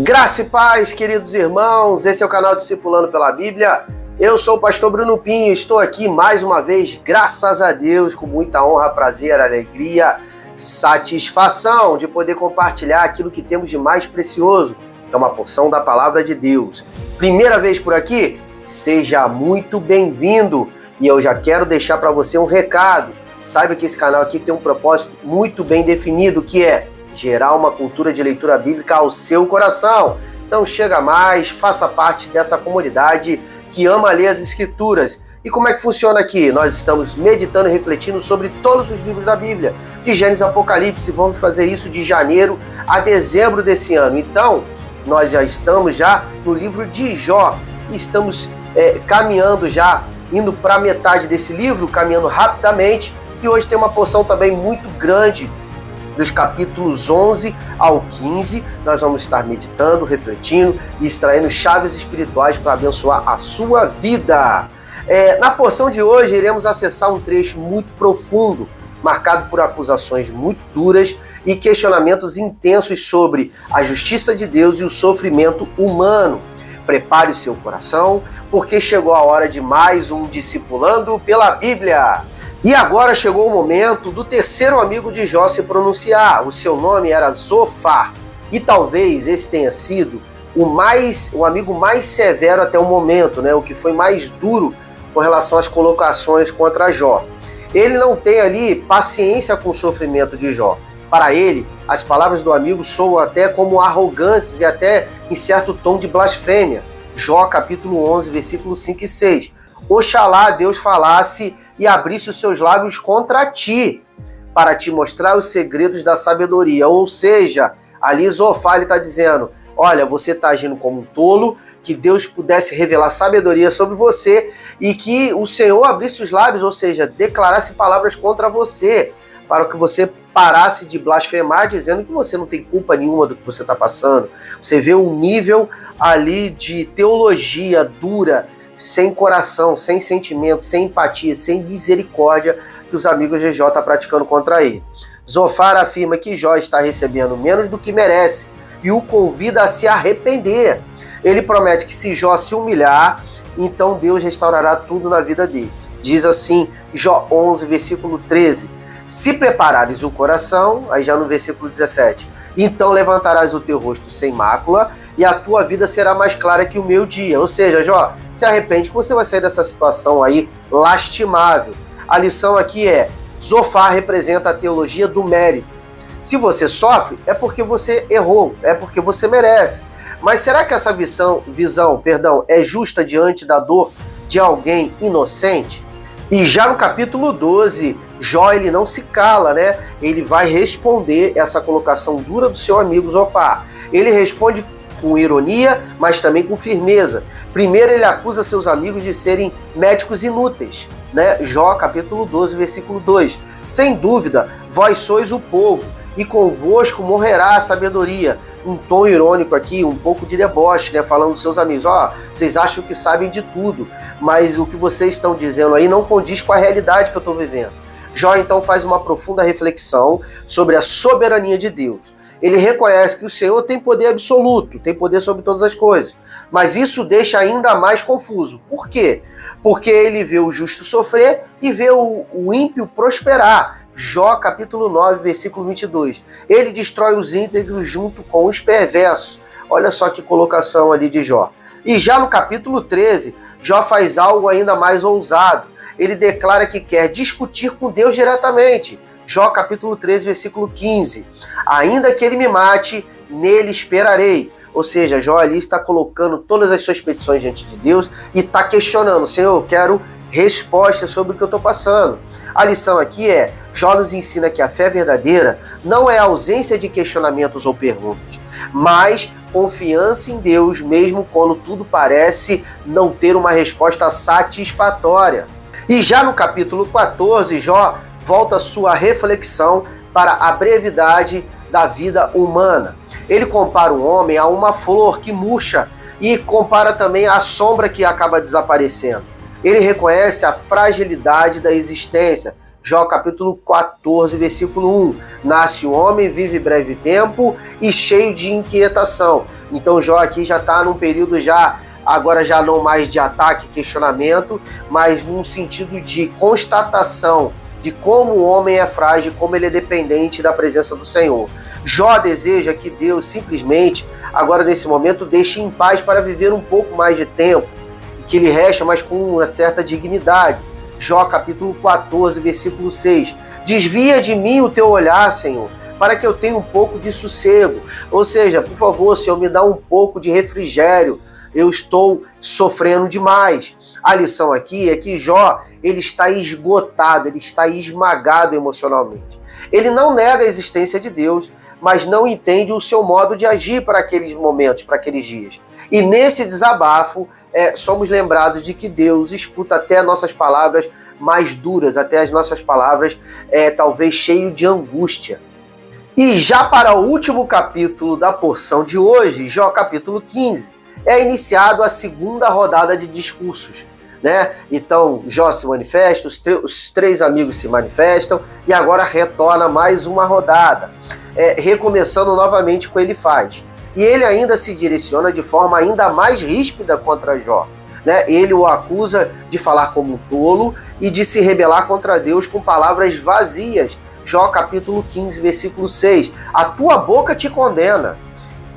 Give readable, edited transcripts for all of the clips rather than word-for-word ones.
Graça e paz, queridos irmãos, esse é o canal Discipulando pela Bíblia. Eu sou o pastor Bruno Pinho, estou aqui mais uma vez, graças a Deus, com muita honra, prazer, alegria, satisfação de poder compartilhar aquilo que temos de mais precioso, que é uma porção da Palavra de Deus. Primeira vez por aqui? Seja muito bem-vindo! E eu já quero deixar para você um recado. Saiba que esse canal aqui tem um propósito muito bem definido, que é gerar uma cultura de leitura bíblica ao seu coração. Então chega mais, faça parte dessa comunidade que ama ler as Escrituras. E como é que funciona aqui? Nós estamos meditando e refletindo sobre todos os livros da Bíblia, de Gênesis a Apocalipse. Vamos fazer isso de janeiro a dezembro desse ano. Então, nós já estamos no livro de Jó. Estamos caminhando já, indo para a metade desse livro, caminhando rapidamente. E hoje tem uma porção também muito grande, dos capítulos 11 ao 15, nós vamos estar meditando, refletindo e extraindo chaves espirituais para abençoar a sua vida. Na porção de hoje, iremos acessar um trecho muito profundo, marcado por acusações muito duras e questionamentos intensos sobre a justiça de Deus e o sofrimento humano. Prepare o seu coração, porque chegou a hora de mais um Discipulando pela Bíblia. E agora chegou o momento do terceiro amigo de Jó se pronunciar. O seu nome era Zofar. E talvez esse tenha sido o amigo mais severo até o momento, o que foi mais duro com relação às colocações contra Jó. Ele não tem ali paciência com o sofrimento de Jó. Para ele, as palavras do amigo soam até como arrogantes e até em certo tom de blasfêmia. Jó capítulo 11, versículos 5 e 6. Oxalá Deus falasse e abrisse os seus lábios contra ti, para te mostrar os segredos da sabedoria. Ou seja, ali Zofar está dizendo, olha, você está agindo como um tolo, que Deus pudesse revelar sabedoria sobre você e que o Senhor abrisse os lábios, ou seja, declarasse palavras contra você, para que você parasse de blasfemar, dizendo que você não tem culpa nenhuma do que você está passando. Você vê um nível ali de teologia dura, sem coração, sem sentimento, sem empatia, sem misericórdia que os amigos de Jó estão praticando contra ele. Zofar afirma que Jó está recebendo menos do que merece e o convida a se arrepender. Ele promete que se Jó se humilhar, então Deus restaurará tudo na vida dele. Diz assim, Jó 11, versículo 13, se preparares o coração, aí já no versículo 17, então levantarás o teu rosto sem mácula e a tua vida será mais clara que o meu dia. Ou seja, Jó, se arrepende que você vai sair dessa situação aí lastimável. A lição aqui é, Zofar representa a teologia do mérito. Se você sofre, é porque você errou, é porque você merece. Mas será que essa visão é justa diante da dor de alguém inocente? E já no capítulo 12, Jó ele não se cala, Ele vai responder essa colocação dura do seu amigo Zofar. Ele responde com ironia, mas também com firmeza. Primeiro ele acusa seus amigos de serem médicos inúteis, Jó capítulo 12, versículo 2. Sem dúvida, vós sois o povo, e convosco morrerá a sabedoria. Um tom irônico aqui, um pouco de deboche, falando dos seus amigos. Vocês acham que sabem de tudo, mas o que vocês estão dizendo aí não condiz com a realidade que eu estou vivendo. Jó então faz uma profunda reflexão sobre a soberania de Deus. Ele reconhece que o Senhor tem poder absoluto, tem poder sobre todas as coisas. Mas isso deixa ainda mais confuso. Por quê? Porque ele vê o justo sofrer e vê o ímpio prosperar. Jó capítulo 9, versículo 22. Ele destrói os íntegros junto com os perversos. Olha só que colocação ali de Jó. E já no capítulo 13, Jó faz algo ainda mais ousado. Ele declara que quer discutir com Deus diretamente. Jó capítulo 13, versículo 15. Ainda que ele me mate, nele esperarei. Ou seja, Jó ali está colocando todas as suas petições diante de Deus e está questionando, Senhor, eu quero respostas sobre o que eu estou passando. A lição aqui é, Jó nos ensina que a fé verdadeira não é a ausência de questionamentos ou perguntas, mas confiança em Deus mesmo quando tudo parece não ter uma resposta satisfatória. E já no capítulo 14, Jó volta sua reflexão para a brevidade da vida humana. Ele compara o homem a uma flor que murcha e compara também a sombra que acaba desaparecendo. Ele reconhece a fragilidade da existência, Jó capítulo 14, versículo 1. Nasce o homem, vive breve tempo e cheio de inquietação. Então Jó aqui já está num período agora já não mais de ataque, questionamento, mas num sentido de constatação de como o homem é frágil, como ele é dependente da presença do Senhor. Jó deseja que Deus simplesmente, agora nesse momento, deixe em paz para viver um pouco mais de tempo, que lhe resta, mas com uma certa dignidade. Jó capítulo 14, versículo 6. Desvia de mim o teu olhar, Senhor, para que eu tenha um pouco de sossego. Ou seja, por favor, Senhor, me dá um pouco de refrigério. Eu estou sofrendo demais. A lição aqui é que Jó, ele está esgotado, ele está esmagado emocionalmente. Ele não nega a existência de Deus, mas não entende o seu modo de agir para aqueles momentos, para aqueles dias. E nesse desabafo, somos lembrados de que Deus escuta até nossas palavras mais duras, até as nossas palavras talvez cheio de angústia. E já para o último capítulo da porção de hoje, Jó capítulo 15, é iniciado a segunda rodada de discursos, né? Então, Jó se manifesta, os três amigos se manifestam e agora retorna mais uma rodada, recomeçando novamente com Elifaz. E ele ainda se direciona de forma ainda mais ríspida contra Jó, né? Ele o acusa de falar como um tolo e de se rebelar contra Deus com palavras vazias. Jó capítulo 15, versículo 6. A tua boca te condena,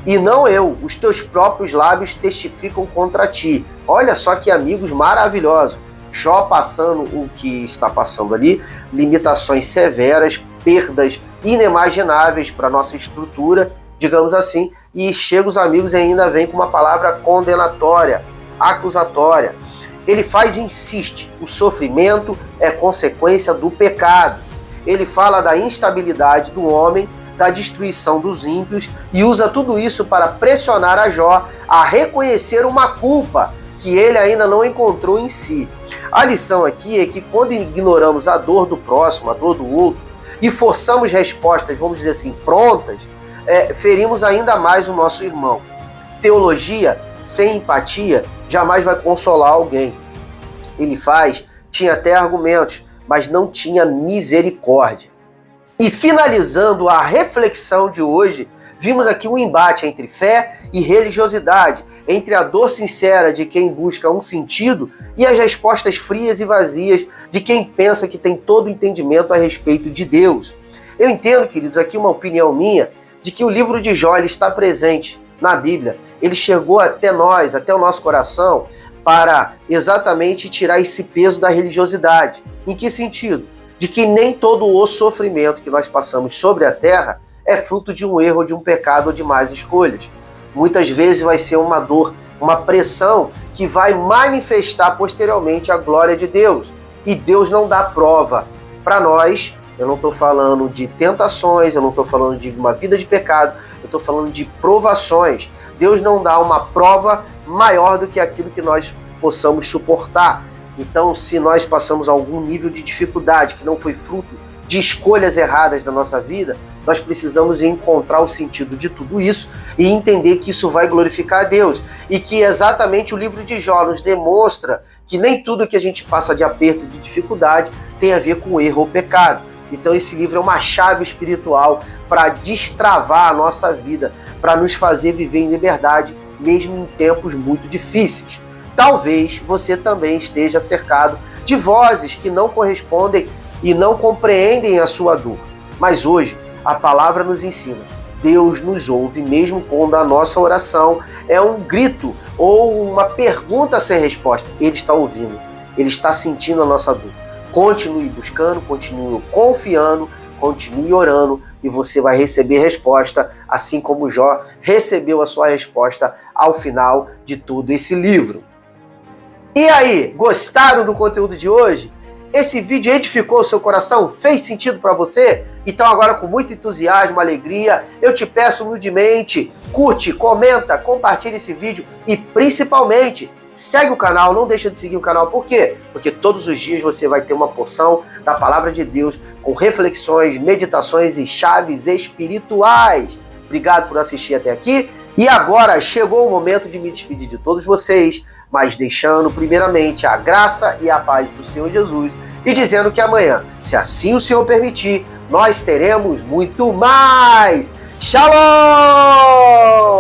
e não eu, os teus próprios lábios testificam contra ti. Olha só que amigos maravilhosos. Jó passando o que está passando ali, limitações severas, perdas inimagináveis para a nossa estrutura, digamos assim, e chega os amigos e ainda vem com uma palavra condenatória, acusatória. Elifaz insiste, o sofrimento é consequência do pecado. Ele fala da instabilidade do homem, da destruição dos ímpios e usa tudo isso para pressionar a Jó a reconhecer uma culpa que ele ainda não encontrou em si. A lição aqui é que quando ignoramos a dor do próximo, a dor do outro, e forçamos respostas, vamos dizer assim, prontas, ferimos ainda mais o nosso irmão. Teologia sem empatia jamais vai consolar alguém. Elifaz tinha até argumentos, mas não tinha misericórdia. E finalizando a reflexão de hoje, vimos aqui um embate entre fé e religiosidade, entre a dor sincera de quem busca um sentido e as respostas frias e vazias de quem pensa que tem todo o entendimento a respeito de Deus. Eu entendo, queridos, aqui uma opinião minha, de que o livro de Jó ele está presente na Bíblia. Ele chegou até nós, até o nosso coração, para exatamente tirar esse peso da religiosidade. Em que sentido? De que nem todo o sofrimento que nós passamos sobre a terra é fruto de um erro, de um pecado ou de más escolhas. Muitas vezes vai ser uma dor, uma pressão que vai manifestar posteriormente a glória de Deus. E Deus não dá prova para nós. Eu não estou falando de tentações, eu não estou falando de uma vida de pecado, eu estou falando de provações. Deus não dá uma prova maior do que aquilo que nós possamos suportar. Então, se nós passamos algum nível de dificuldade que não foi fruto de escolhas erradas da nossa vida, nós precisamos encontrar o sentido de tudo isso e entender que isso vai glorificar a Deus. E que exatamente o livro de Jó nos demonstra que nem tudo que a gente passa de aperto, de dificuldade, tem a ver com erro ou pecado. Então esse livro é uma chave espiritual para destravar a nossa vida, para nos fazer viver em liberdade, mesmo em tempos muito difíceis. Talvez você também esteja cercado de vozes que não correspondem e não compreendem a sua dor. Mas hoje, a palavra nos ensina. Deus nos ouve mesmo quando a nossa oração é um grito ou uma pergunta sem resposta. Ele está ouvindo, Ele está sentindo a nossa dor. Continue buscando, continue confiando, continue orando e você vai receber resposta, assim como Jó recebeu a sua resposta ao final de todo esse livro. E aí, gostaram do conteúdo de hoje? Esse vídeo edificou o seu coração? Fez sentido para você? Então agora com muito entusiasmo, alegria, eu te peço humildemente, curte, comenta, compartilha esse vídeo e principalmente segue o canal, não deixa de seguir o canal. Por quê? Porque todos os dias você vai ter uma porção da Palavra de Deus com reflexões, meditações e chaves espirituais. Obrigado por assistir até aqui. E agora chegou o momento de me despedir de todos vocês, mas deixando primeiramente a graça e a paz do Senhor Jesus e dizendo que amanhã, se assim o Senhor permitir, nós teremos muito mais. Shalom!